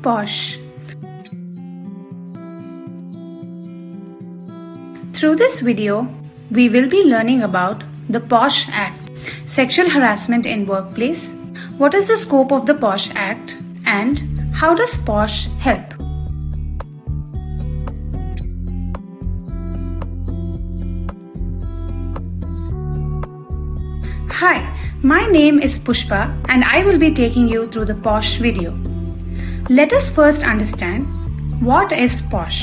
POSH. Through this video, we will be learning about the POSH Act, Sexual Harassment in Workplace, what is the scope of the POSH Act, and how does POSH help? Hi, my name is Pushpa and I will be taking you through the POSH video. Let us first understand what is POSH.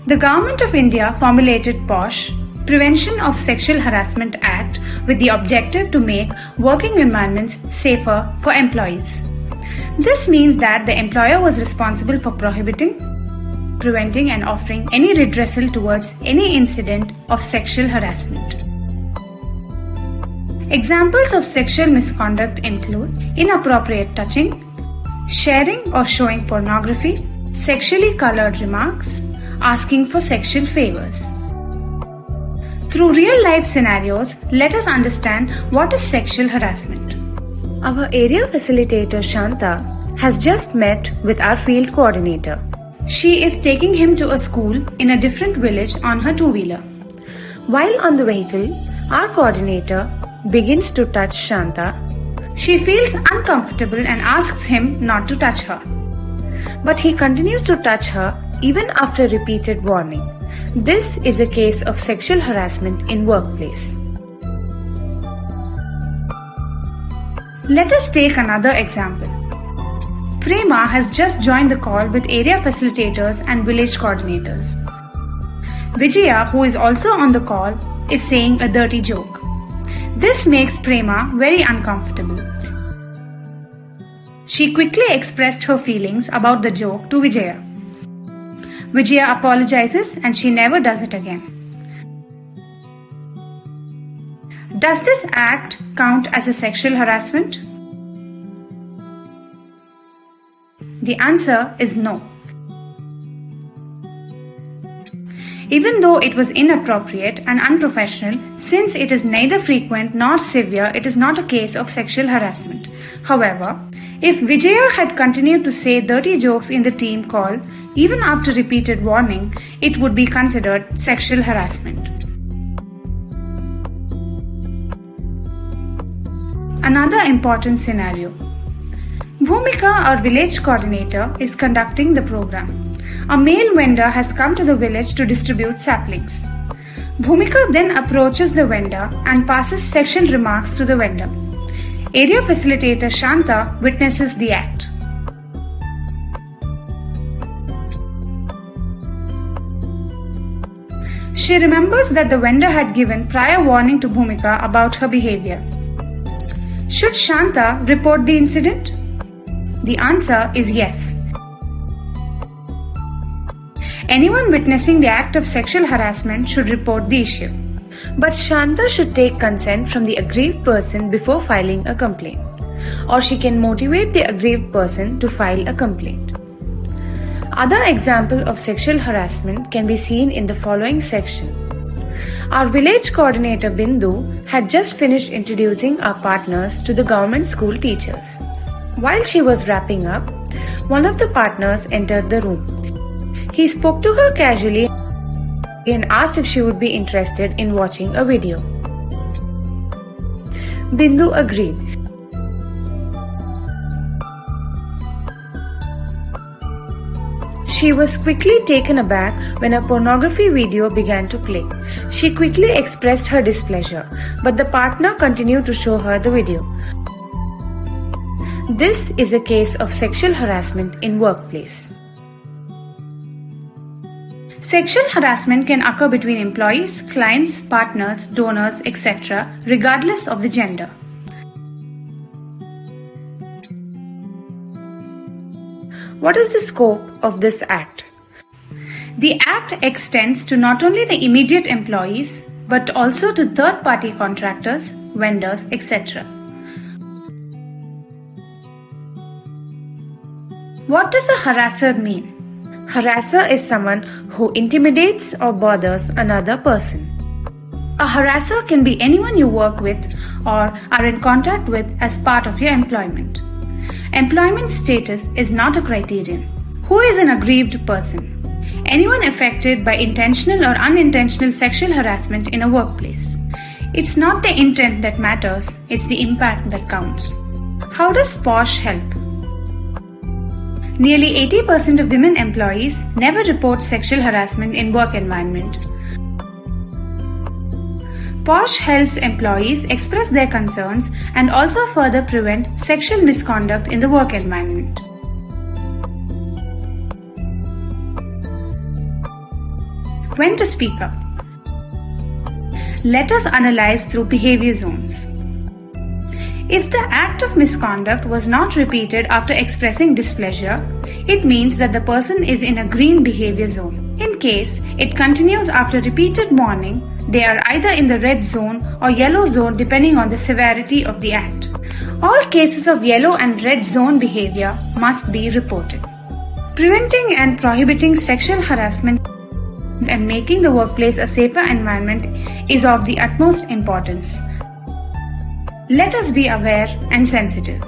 The Government of India formulated POSH, Prevention of Sexual Harassment Act, with the objective to make working environments safer for employees. This means that the employer was responsible for prohibiting, preventing and offering any redressal towards any incident of sexual harassment. Examples of sexual misconduct include inappropriate touching, sharing or showing pornography, sexually colored remarks, asking for sexual favors. Through real-life scenarios, let us understand what is sexual harassment. Our area facilitator Shanta has just met with our field coordinator. She is taking him to a school in a different village on her two-wheeler. While on the vehicle, our coordinator begins to touch Shanta. She feels uncomfortable and asks him not to touch her. But he continues to touch her even after repeated warning. This is a case of sexual harassment in workplace. Let us take another example. Prema has just joined the call with area facilitators and village coordinators. Vijaya, who is also on the call, is saying a dirty joke. This makes Prema very uncomfortable. She quickly expressed her feelings about the joke to Vijaya. Vijaya apologizes and she never does it again. Does this act count as a sexual harassment? The answer is no. Even though it was inappropriate and unprofessional, since it is neither frequent nor severe, it is not a case of sexual harassment. However, if Vijaya had continued to say dirty jokes in the team call, even after repeated warning, it would be considered sexual harassment. Another important scenario. Bhumika, our village coordinator, is conducting the program. A male vendor has come to the village to distribute saplings. Bhumika then approaches the vendor and passes sexual remarks to the vendor. Area facilitator Shanta witnesses the act. She remembers that the vendor had given prior warning to Bhumika about her behavior. Should Shanta report the incident? The answer is yes. Anyone witnessing the act of sexual harassment should report the issue. But Shanta should take consent from the aggrieved person before filing a complaint. Or she can motivate the aggrieved person to file a complaint. Other examples of sexual harassment can be seen in the following section. Our village coordinator Bindu had just finished introducing our partners to the government school teachers. While she was wrapping up, one of the partners entered the room. He spoke to her casually and asked if she would be interested in watching a video. Bindu agreed. She was quickly taken aback when a pornography video began to play. She quickly expressed her displeasure, but the partner continued to show her the video. This is a case of sexual harassment in workplace. Sexual harassment can occur between employees, clients, partners, donors, etc., regardless of the gender. What is the scope of this act? The act extends to not only the immediate employees, but also to third-party contractors, vendors, etc. What does a harasser mean? Harasser is someone who intimidates or bothers another person. A harasser can be anyone you work with or are in contact with as part of your employment. Employment status is not a criterion. Who is an aggrieved person? Anyone affected by intentional or unintentional sexual harassment in a workplace. It's not the intent that matters, it's the impact that counts. How does POSH help? Nearly 80% of women employees never report sexual harassment in work environment. POSH helps employees express their concerns and also further prevent sexual misconduct in the work environment. When to speak up? Let us analyze through behavior zones. If the act of misconduct was not repeated after expressing displeasure, it means that the person is in a green behavior zone. In case it continues after repeated warning, they are either in the red zone or yellow zone depending on the severity of the act. All cases of yellow and red zone behavior must be reported. Preventing and prohibiting sexual harassment and making the workplace a safer environment is of the utmost importance. Let us be aware and sensitive.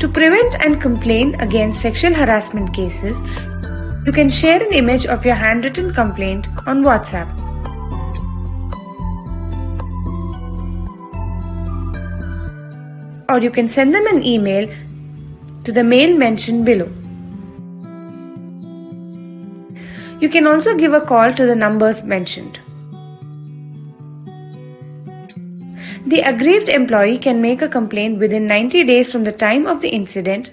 To prevent and complain against sexual harassment cases, you can share an image of your handwritten complaint on WhatsApp. Or you can send them an email to the mail mentioned below. You can also give a call to the numbers mentioned. The aggrieved employee can make a complaint within 90 days from the time of the incident,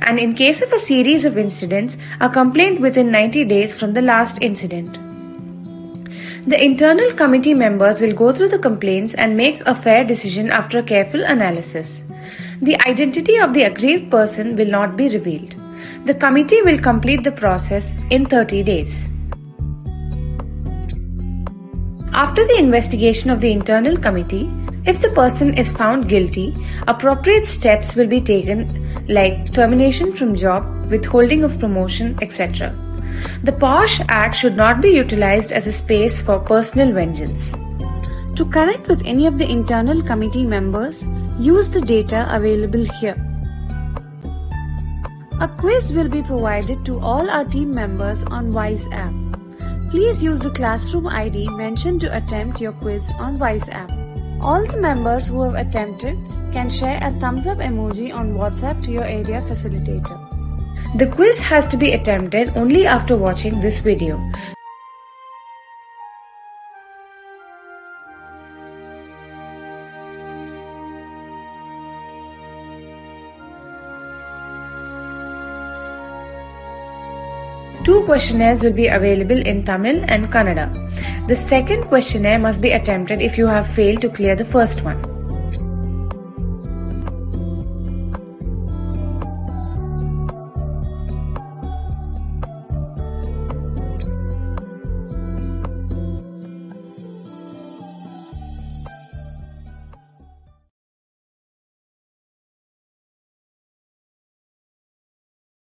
and in case of a series of incidents, a complaint within 90 days from the last incident. The internal committee members will go through the complaints and make a fair decision after a careful analysis. The identity of the aggrieved person will not be revealed. The committee will complete the process in 30 days. After the investigation of the internal committee, if the person is found guilty, appropriate steps will be taken like termination from job, withholding of promotion, etc. The POSH Act should not be utilized as a space for personal vengeance. To connect with any of the internal committee members, use the data available here. A quiz will be provided to all our team members on WISE app. Please use the classroom ID mentioned to attempt your quiz on WISE app. All the members who have attempted can share a thumbs up emoji on WhatsApp to your area facilitator. The quiz has to be attempted only after watching this video. Two questionnaires will be available in Tamil and Kannada. The second questionnaire must be attempted if you have failed to clear the first one.